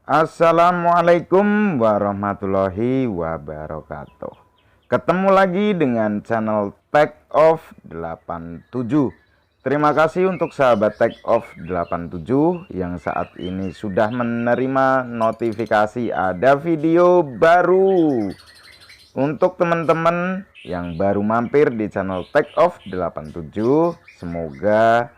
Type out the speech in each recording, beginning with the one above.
Assalamualaikum warahmatullahi wabarakatuh. Ketemu lagi dengan channel Tech Off 87. Terima kasih untuk sahabat Tech Off 87 yang saat ini sudah menerima notifikasi ada video baru. Untuk teman-teman yang baru mampir di channel Tech Off 87, semoga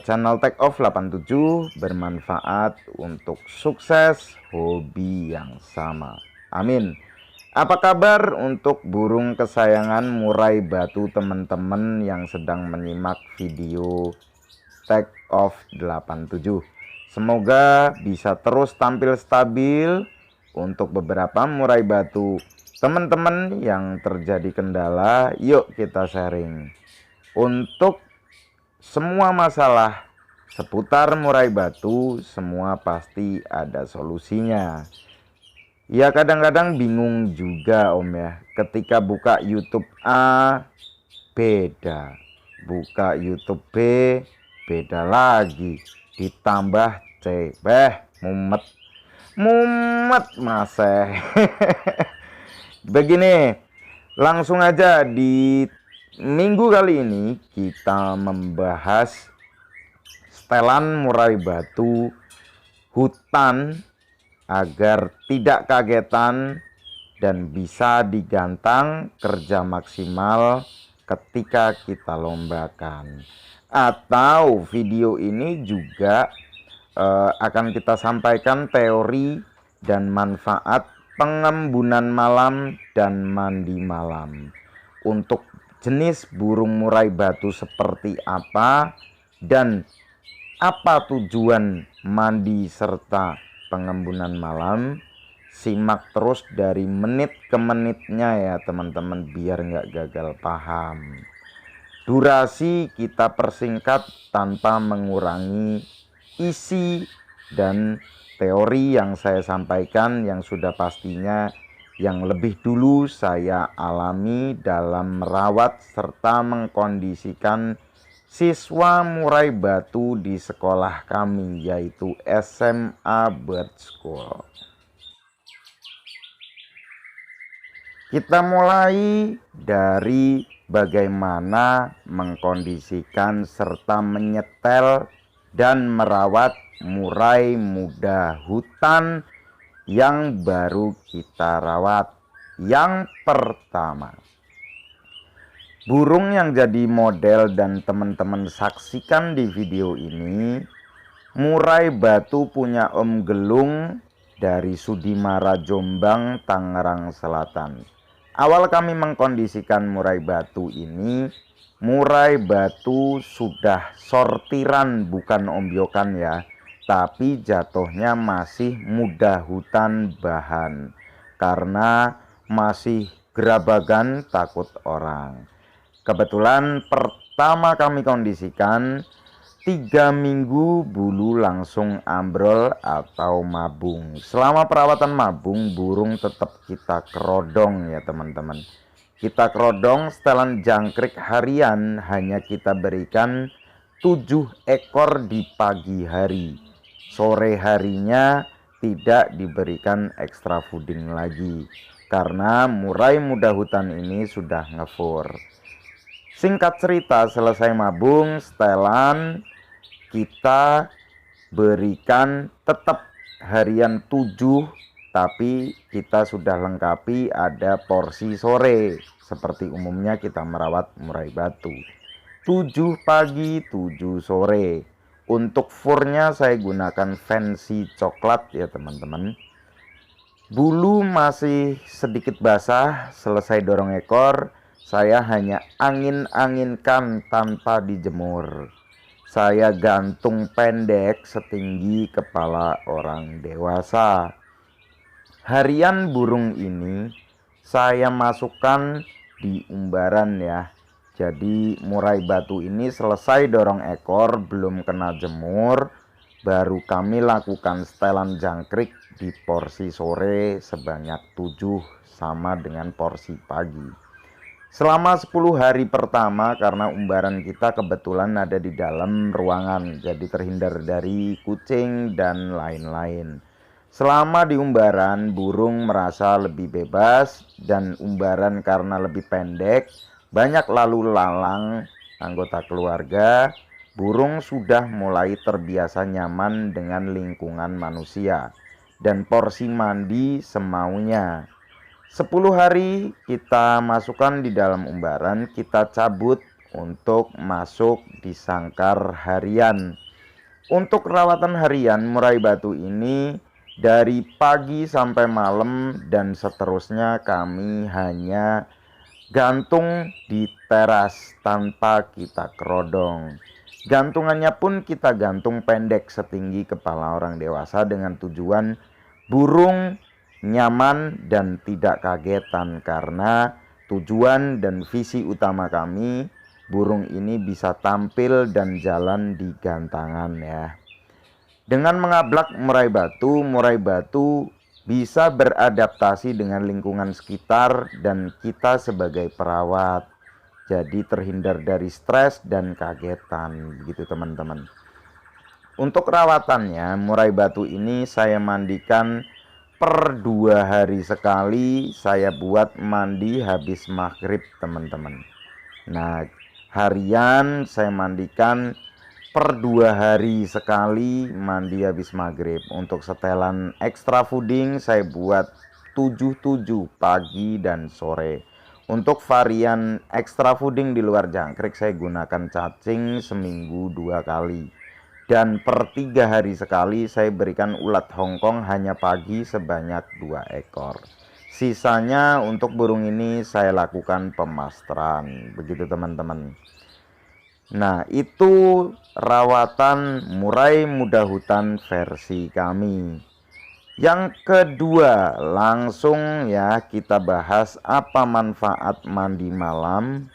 channel Tech Off 87 bermanfaat untuk sukses hobi yang sama. Amin. Apa kabar untuk burung kesayangan murai batu teman-teman yang sedang menyimak video Tech Off 87? Semoga bisa terus tampil stabil. Untuk beberapa murai batu teman-teman yang terjadi kendala, yuk kita sharing. Untuk semua masalah seputar murai batu, semua pasti ada solusinya. Ya kadang-kadang bingung juga om ya, ketika buka YouTube A beda, buka YouTube B beda lagi, ditambah C, mumet maseh. Begini, langsung aja di minggu kali ini kita membahas setelan murai batu hutan agar tidak kagetan dan bisa digantang kerja maksimal ketika kita lombakan. Atau video ini juga akan kita sampaikan teori dan manfaat pengembunan malam dan mandi malam. Untuk jenis burung murai batu seperti apa dan apa tujuan mandi serta pengembunan malam, simak terus dari menit ke menitnya ya teman-teman, biar nggak gagal paham. Durasi kita persingkat tanpa mengurangi isi dan teori yang saya sampaikan, yang sudah pastinya yang lebih dulu saya alami dalam merawat serta mengkondisikan siswa murai batu di sekolah kami, yaitu SMA Bird School. Kita mulai dari bagaimana mengkondisikan serta menyetel dan merawat murai muda hutan yang baru kita rawat. Yang pertama, burung yang jadi model dan teman-teman saksikan di video ini, murai batu punya Om Gelung dari Sudimara, Jombang, Tangerang Selatan. Awal kami mengkondisikan murai batu ini, murai batu sudah sortiran, bukan ombyokan ya, tapi jatuhnya masih muda hutan bahan karena masih gerabagan takut orang. Kebetulan pertama kami kondisikan 3 minggu bulu langsung ambrol atau mabung. Selama perawatan mabung, burung tetap kita kerodong ya teman-teman. Kita kerodong setelan jangkrik harian, hanya kita berikan 7 ekor di pagi hari. Sore harinya tidak diberikan extra fooding lagi karena murai muda hutan ini sudah ngefur. Singkat cerita, selesai mabung, setelan kita berikan tetap harian 7, tapi kita sudah lengkapi ada porsi sore seperti umumnya kita merawat murai batu. 7 pagi, 7 sore. Untuk furnya saya gunakan fancy coklat ya teman-teman. Bulu masih sedikit basah, selesai dorong ekor, saya hanya angin-anginkan tanpa dijemur. Saya gantung pendek setinggi kepala orang dewasa. Harian burung ini saya masukkan di umbaran ya. Jadi murai batu ini selesai dorong ekor, belum kena jemur, baru kami lakukan setelan jangkrik di porsi sore sebanyak 7 sama dengan porsi pagi. Selama 10 hari pertama, karena umbaran kita kebetulan ada di dalam ruangan, jadi terhindar dari kucing dan lain-lain. Selama di umbaran, burung merasa lebih bebas, dan umbaran karena lebih pendek, banyak lalu lalang anggota keluarga, burung sudah mulai terbiasa nyaman dengan lingkungan manusia dan porsi mandi semaunya. 10 hari kita masukkan di dalam umbaran, kita cabut untuk masuk di sangkar harian. Untuk rawatan harian murai batu ini dari pagi sampai malam dan seterusnya kami hanya gantung di teras tanpa kita kerodong. Gantungannya pun kita gantung pendek setinggi kepala orang dewasa dengan tujuan burung nyaman dan tidak kagetan, karena tujuan dan visi utama kami burung ini bisa tampil dan jalan di gantangan ya. Dengan mengablak murai batu bisa beradaptasi dengan lingkungan sekitar dan kita sebagai perawat. Jadi terhindar dari stres dan kagetan, begitu teman-teman. Untuk rawatannya, murai batu ini saya mandikan per 2 hari sekali. Saya buat mandi habis maghrib teman-teman. Nah, harian saya mandikan per 2 hari sekali mandi habis maghrib. Untuk setelan extra fooding saya buat 77 pagi dan sore. Untuk varian extra fooding di luar jangkrik saya gunakan cacing seminggu 2 kali. Dan per 3 hari sekali saya berikan ulat Hongkong hanya pagi sebanyak 2 ekor. Sisanya untuk burung ini saya lakukan pemasteran. Begitu teman-teman. Nah, itu rawatan murai muda hutan versi kami. Yang kedua, langsung ya kita bahas apa manfaat mandi malam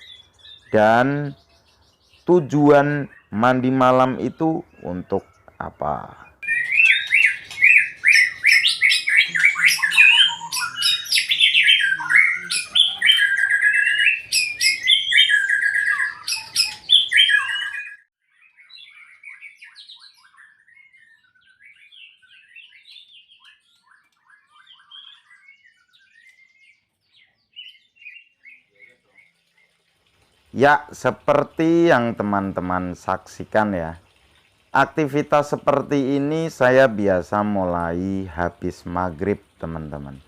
dan tujuan mandi malam itu untuk apa. Ya, seperti yang teman-teman saksikan ya. Aktivitas seperti ini saya biasa mulai habis maghrib teman-teman.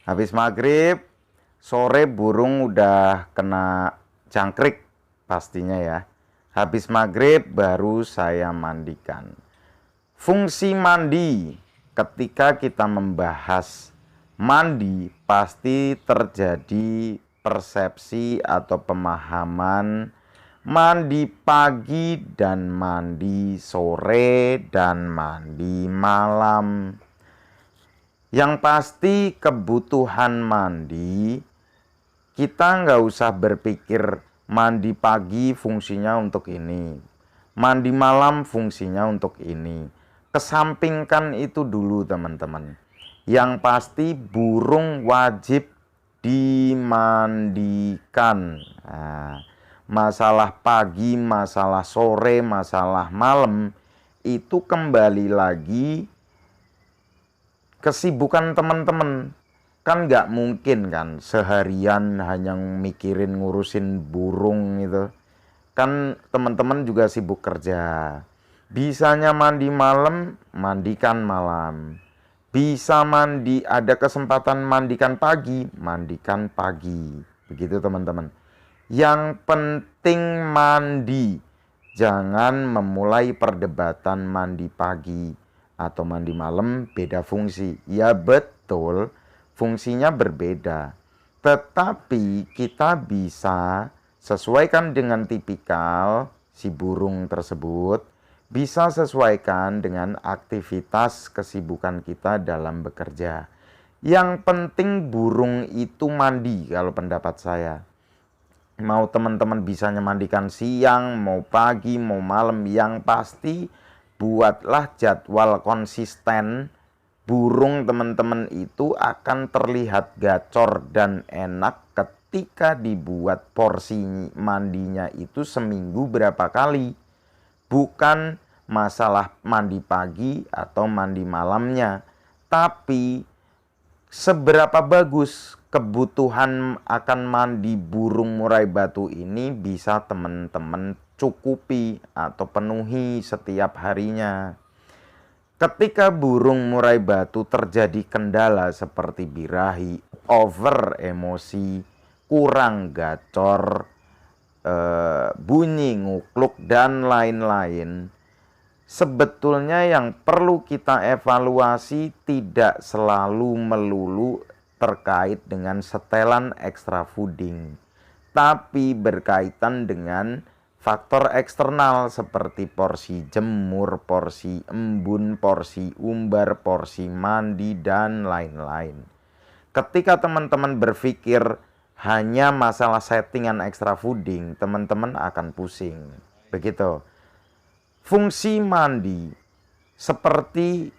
Habis maghrib, sore burung udah kena jangkrik pastinya ya. Habis maghrib baru saya mandikan. Fungsi mandi, ketika kita membahas mandi pasti terjadi persepsi atau pemahaman mandi pagi dan mandi sore dan mandi malam. Yang pasti kebutuhan mandi, kita nggak usah berpikir mandi pagi fungsinya untuk ini, mandi malam fungsinya untuk ini. Kesampingkan itu dulu teman-teman. Yang pasti burung wajib dimandikan. Nah, masalah pagi, masalah sore, masalah malam itu kembali lagi kesibukan teman-teman. Kan nggak mungkin kan seharian hanya mikirin ngurusin burung gitu. Kan teman-teman juga sibuk kerja. Bisanya mandi malam, mandikan malam. Bisa mandi, ada kesempatan mandikan pagi, mandikan pagi. Begitu teman-teman. Yang penting mandi. Jangan memulai perdebatan mandi pagi atau mandi malam beda fungsi. Ya betul, fungsinya berbeda. Tetapi kita bisa sesuaikan dengan tipikal si burung tersebut. Bisa sesuaikan dengan aktivitas kesibukan kita dalam bekerja. Yang penting burung itu mandi kalau pendapat saya. Mau teman-teman bisanya mandikan siang, mau pagi, mau malam, yang pasti buatlah jadwal konsisten. Burung teman-teman itu akan terlihat gacor dan enak ketika dibuat porsi mandinya itu seminggu berapa kali. Bukan masalah mandi pagi atau mandi malamnya, Tapi seberapa bagus kebutuhan akan mandi burung murai batu ini bisa teman-teman cukupi atau penuhi setiap harinya. Ketika burung murai batu terjadi kendala seperti birahi, over emosi, kurang gacor, bunyi ngukluk, dan lain-lain, sebetulnya yang perlu kita evaluasi tidak selalu melulu terkait dengan setelan extra fooding, tapi berkaitan dengan faktor eksternal seperti porsi jemur, porsi embun, porsi umbar, porsi mandi, dan lain-lain. Ketika teman-teman berpikir hanya masalah settingan extra fooding, teman-teman akan pusing. Begitu. Fungsi mandi seperti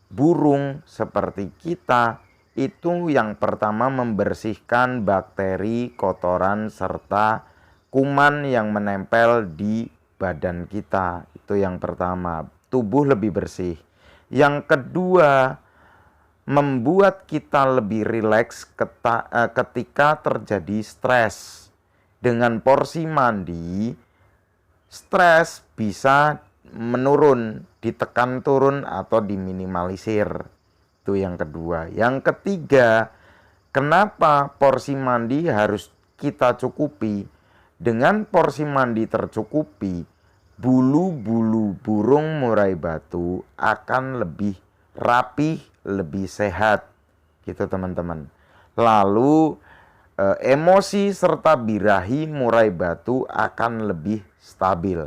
burung, seperti kita, itu yang pertama membersihkan bakteri, kotoran, serta kuman yang menempel di badan kita. Itu yang pertama, tubuh lebih bersih. Yang kedua, membuat kita lebih rileks ketika terjadi stres. Dengan porsi mandi, stres bisa menurun, ditekan turun atau diminimalisir. Itu yang kedua. Yang ketiga, kenapa porsi mandi harus kita cukupi? Dengan porsi mandi tercukupi, bulu-bulu burung murai batu akan lebih rapih, lebih sehat. Gitu teman-teman. Lalu emosi serta birahi murai batu akan lebih stabil.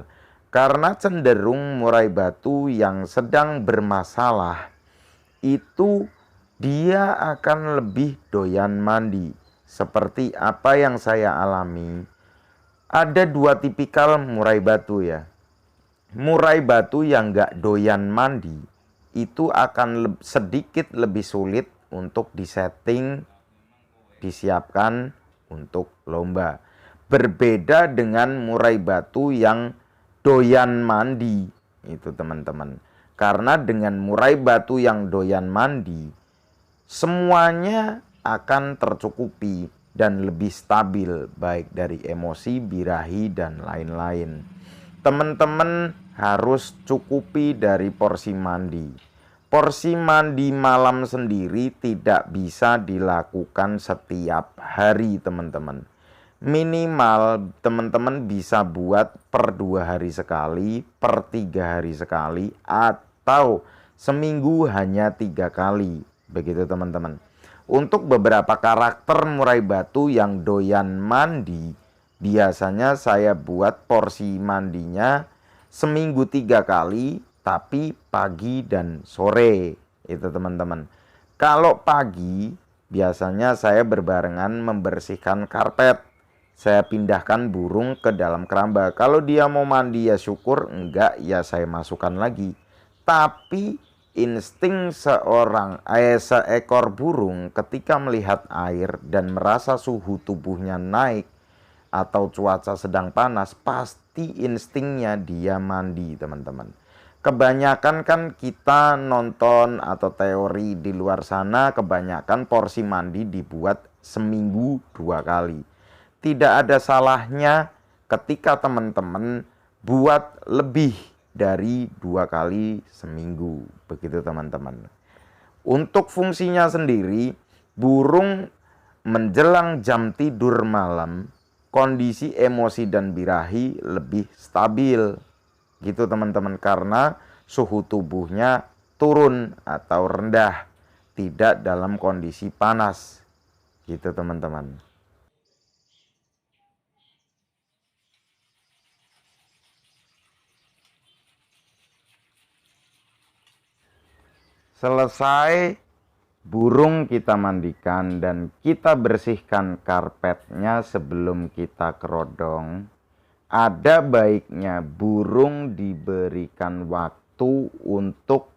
Karena cenderung murai batu yang sedang bermasalah, itu dia akan lebih doyan mandi. Seperti apa yang saya alami. Ada dua tipikal murai batu ya. Murai batu yang gak doyan mandi itu akan sedikit lebih sulit untuk disetting, disiapkan untuk lomba. Berbeda dengan murai batu yang doyan mandi, itu teman-teman. Karena dengan murai batu yang doyan mandi, semuanya akan tercukupi dan lebih stabil, baik dari emosi, birahi, dan lain-lain. Teman-teman harus cukupi dari porsi mandi. Porsi mandi malam sendiri tidak bisa dilakukan setiap hari teman-teman. Minimal teman-teman bisa buat per 2 hari sekali, per 3 hari sekali, atau seminggu hanya 3 kali. Begitu teman-teman. Untuk beberapa karakter murai batu yang doyan mandi, biasanya saya buat porsi mandinya seminggu 3 kali, tapi pagi dan sore. Itu teman-teman. Kalau pagi, biasanya saya berbarengan membersihkan karpet. Saya pindahkan burung ke dalam keramba. Kalau dia mau mandi ya syukur, enggak ya saya masukkan lagi. Tapi insting seekor burung ketika melihat air dan merasa suhu tubuhnya naik atau cuaca sedang panas, pasti instingnya dia mandi teman-teman. Kebanyakan kan kita nonton atau teori di luar sana, kebanyakan porsi mandi dibuat seminggu 2 kali. Tidak ada salahnya ketika teman-teman buat lebih dari 2 kali seminggu. Begitu teman-teman. Untuk fungsinya sendiri, burung menjelang jam tidur malam, kondisi emosi dan birahi lebih stabil. Gitu teman-teman, karena suhu tubuhnya turun atau rendah, tidak dalam kondisi panas. Gitu teman-teman. Selesai burung kita mandikan dan kita bersihkan karpetnya sebelum kita kerodong, ada baiknya burung diberikan waktu untuk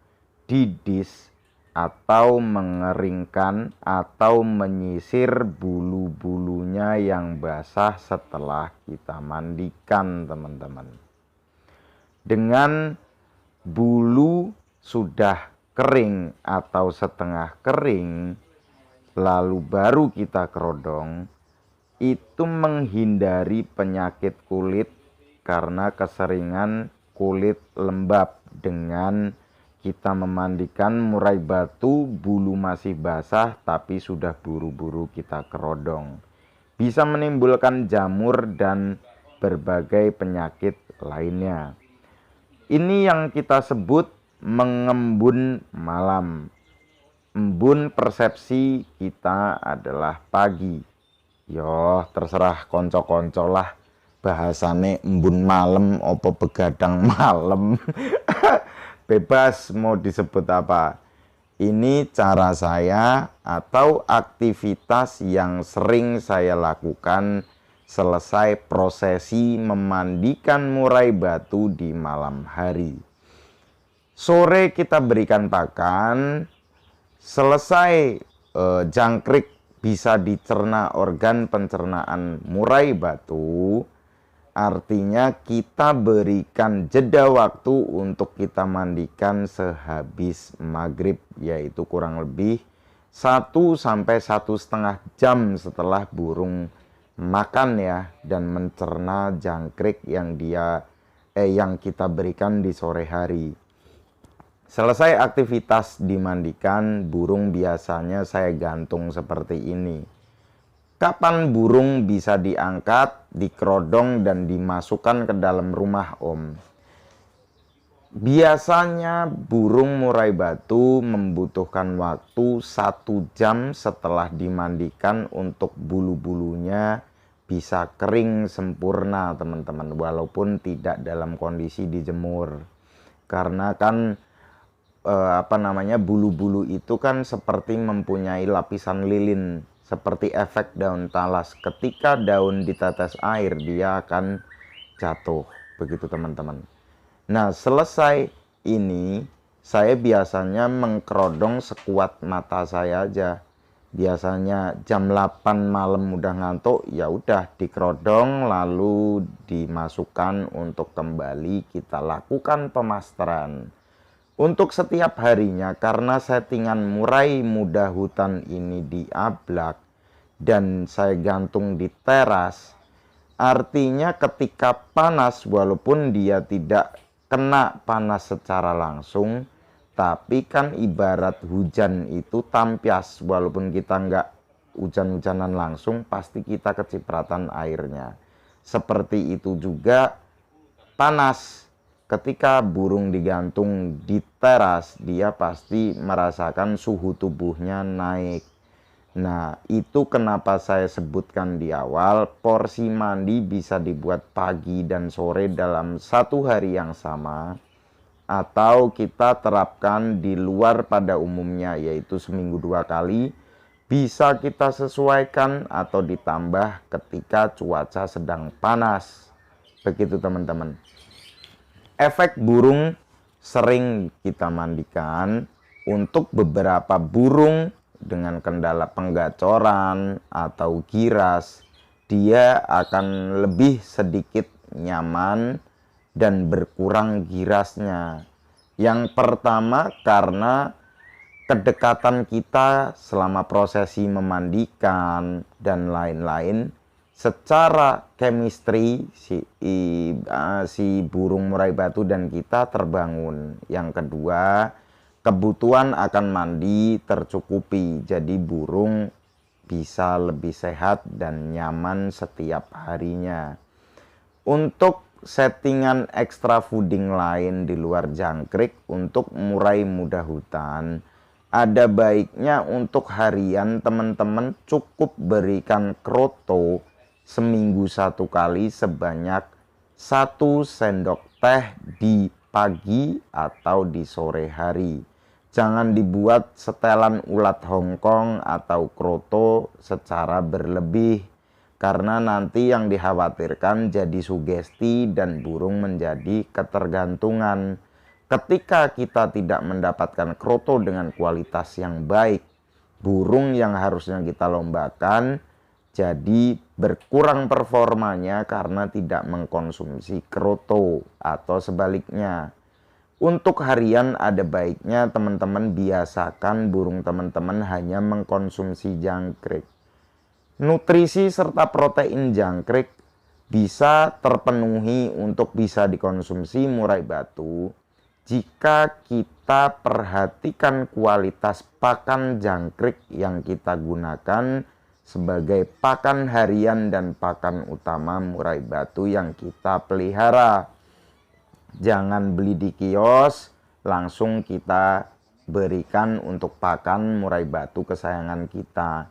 didis atau mengeringkan atau menyisir bulu-bulunya yang basah setelah kita mandikan teman-teman. Dengan bulu sudah kering atau setengah kering, lalu baru kita kerodong, itu menghindari penyakit kulit karena keseringan kulit lembab dengan kita memandikan murai batu, bulu masih basah tapi sudah buru-buru kita kerodong. Bisa menimbulkan jamur dan berbagai penyakit lainnya. Ini yang kita sebut mengembun malam. Embun persepsi kita adalah pagi. Yo, terserah konco-konco lah bahasane embun malam opo begadang malam. Bebas mau disebut apa. Ini cara saya atau aktivitas yang sering saya lakukan selesai prosesi memandikan murai batu di malam hari. Sore kita berikan pakan, selesai jangkrik bisa dicerna organ pencernaan murai batu, artinya kita berikan jeda waktu untuk kita mandikan sehabis maghrib, yaitu kurang lebih 1 sampai 1,5 jam setelah burung makan ya dan mencerna jangkrik yang kita berikan di sore hari. Selesai aktivitas dimandikan, burung biasanya saya gantung seperti ini. Kapan burung bisa diangkat, dikerodong, dan dimasukkan ke dalam rumah Om? Biasanya burung murai batu membutuhkan waktu 1 jam setelah dimandikan untuk bulu-bulunya bisa kering sempurna teman-teman, walaupun tidak dalam kondisi dijemur. Karena kan bulu-bulu itu kan seperti mempunyai lapisan lilin, seperti efek daun talas. Ketika daun ditetes air, dia akan jatuh, begitu teman-teman. Nah, selesai ini, saya biasanya mengkerodong sekuat mata saya aja. Biasanya jam 8 malam udah ngantuk, ya udah dikerodong lalu dimasukkan untuk kembali kita lakukan pemasteran. Untuk setiap harinya, karena settingan murai muda hutan ini diablak dan saya gantung di teras, artinya ketika panas, walaupun dia tidak kena panas secara langsung, tapi kan ibarat hujan itu tampias, walaupun kita nggak hujan-hujanan langsung, pasti kita kecipratan airnya. Seperti itu juga panas. Ketika burung digantung di teras, dia pasti merasakan suhu tubuhnya naik. Nah, itu kenapa saya sebutkan di awal, porsi mandi bisa dibuat pagi dan sore dalam 1 hari yang sama, atau kita terapkan di luar pada umumnya, yaitu seminggu 2 kali, bisa kita sesuaikan atau ditambah ketika cuaca sedang panas. Begitu teman-teman. Efek burung sering kita mandikan. Untuk beberapa burung dengan kendala penggacoran atau giras, dia akan lebih sedikit nyaman dan berkurang girasnya. Yang pertama karena kedekatan kita selama prosesi memandikan dan lain-lain, secara chemistry si burung murai batu dan kita terbangun. Yang kedua, kebutuhan akan mandi tercukupi, jadi burung bisa lebih sehat dan nyaman setiap harinya. Untuk settingan extra fooding lain di luar jangkrik untuk murai muda hutan, ada baiknya untuk harian teman-teman cukup berikan kroto seminggu 1 kali sebanyak 1 sendok teh di pagi atau di sore hari. Jangan dibuat setelan ulat Hongkong atau kroto secara berlebih, karena nanti yang dikhawatirkan jadi sugesti dan burung menjadi ketergantungan. Ketika kita tidak mendapatkan kroto dengan kualitas yang baik, burung yang harusnya kita lombakan jadi berkurang performanya karena tidak mengkonsumsi kroto, atau sebaliknya. Untuk harian ada baiknya teman-teman biasakan burung teman-teman hanya mengkonsumsi jangkrik. Nutrisi serta protein jangkrik bisa terpenuhi untuk bisa dikonsumsi murai batu jika kita perhatikan kualitas pakan jangkrik yang kita gunakan sebagai pakan harian dan pakan utama murai batu yang kita pelihara. Jangan beli di kios, langsung kita berikan untuk pakan murai batu kesayangan kita.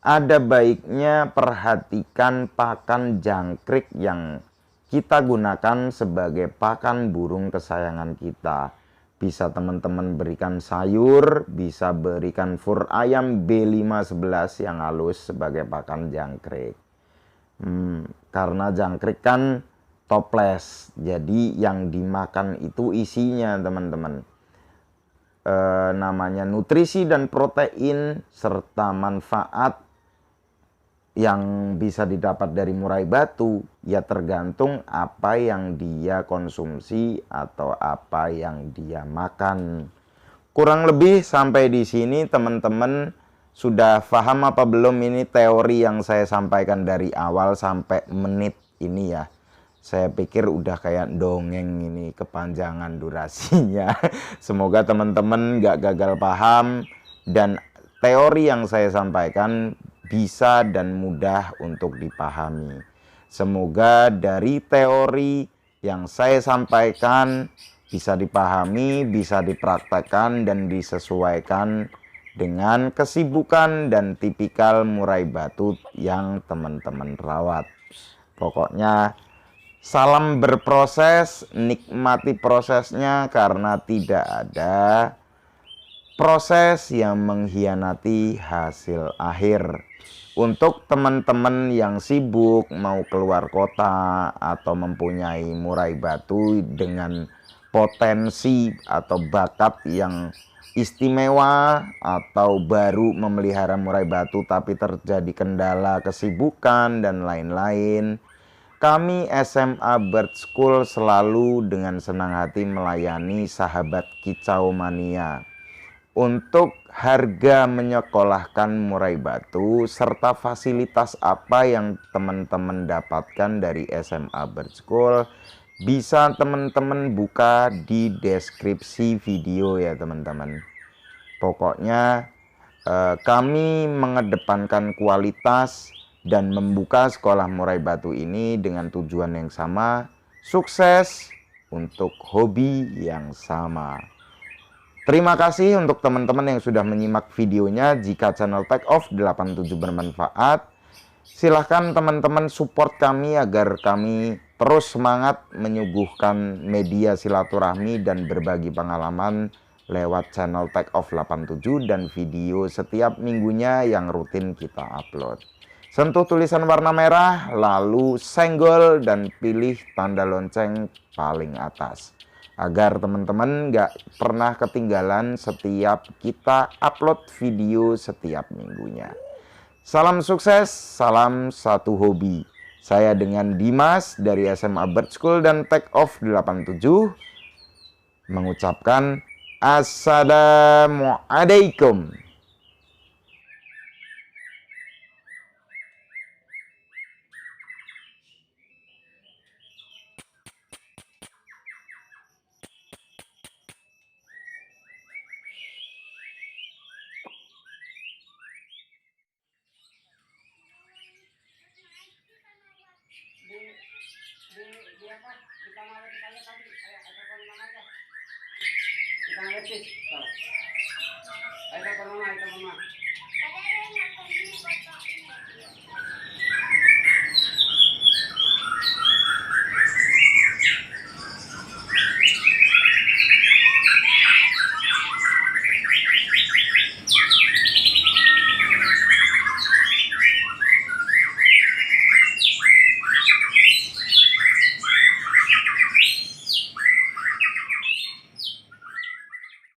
Ada baiknya perhatikan pakan jangkrik yang kita gunakan sebagai pakan burung kesayangan kita. Bisa teman-teman berikan sayur, bisa berikan fur ayam B511 yang halus sebagai pakan jangkrik. Karena jangkrik kan toples, jadi yang dimakan itu isinya teman-teman namanya nutrisi dan protein serta manfaat yang bisa didapat dari murai batu ya tergantung apa yang dia konsumsi atau apa yang dia makan. Kurang lebih sampai di sini teman-teman sudah paham apa belum ini teori yang saya sampaikan dari awal sampai menit ini ya. Saya pikir udah kayak dongeng ini, kepanjangan durasinya. Semoga teman-teman gak gagal paham dan teori yang saya sampaikan bisa dan mudah untuk dipahami. Semoga dari teori yang saya sampaikan bisa dipahami, bisa dipraktekkan dan disesuaikan dengan kesibukan dan tipikal murai batu yang teman-teman rawat. Pokoknya salam berproses, nikmati prosesnya karena tidak ada proses yang mengkhianati hasil akhir. Untuk teman-teman yang sibuk mau keluar kota atau mempunyai murai batu dengan potensi atau bakat yang istimewa atau baru memelihara murai batu tapi terjadi kendala kesibukan dan lain-lain, kami SMA Bird School selalu dengan senang hati melayani sahabat kicau mania untuk harga menyekolahkan murai batu serta fasilitas apa yang teman-teman dapatkan dari SMA Bird School bisa teman-teman buka di deskripsi video ya teman-teman. Pokoknya kami mengedepankan kualitas dan membuka sekolah murai batu ini dengan tujuan yang sama, sukses untuk hobi yang sama. Terima kasih untuk teman-teman yang sudah menyimak videonya. Jika channel Take Off 87 bermanfaat, silahkan teman-teman support kami agar kami terus semangat menyuguhkan media silaturahmi dan berbagi pengalaman lewat channel Take Off 87 dan video setiap minggunya yang rutin kita upload. Sentuh tulisan warna merah, lalu senggol dan pilih tanda lonceng paling atas. Agar teman-teman gak pernah ketinggalan setiap kita upload video setiap minggunya. Salam sukses, salam satu hobi. Saya dengan Dimas dari SMA Bird School dan Take Off 87 mengucapkan Assalamualaikum. Di apa? Di kamar saya tadi, telepon mama aja. Kita ngetis. Ayo telepon mama,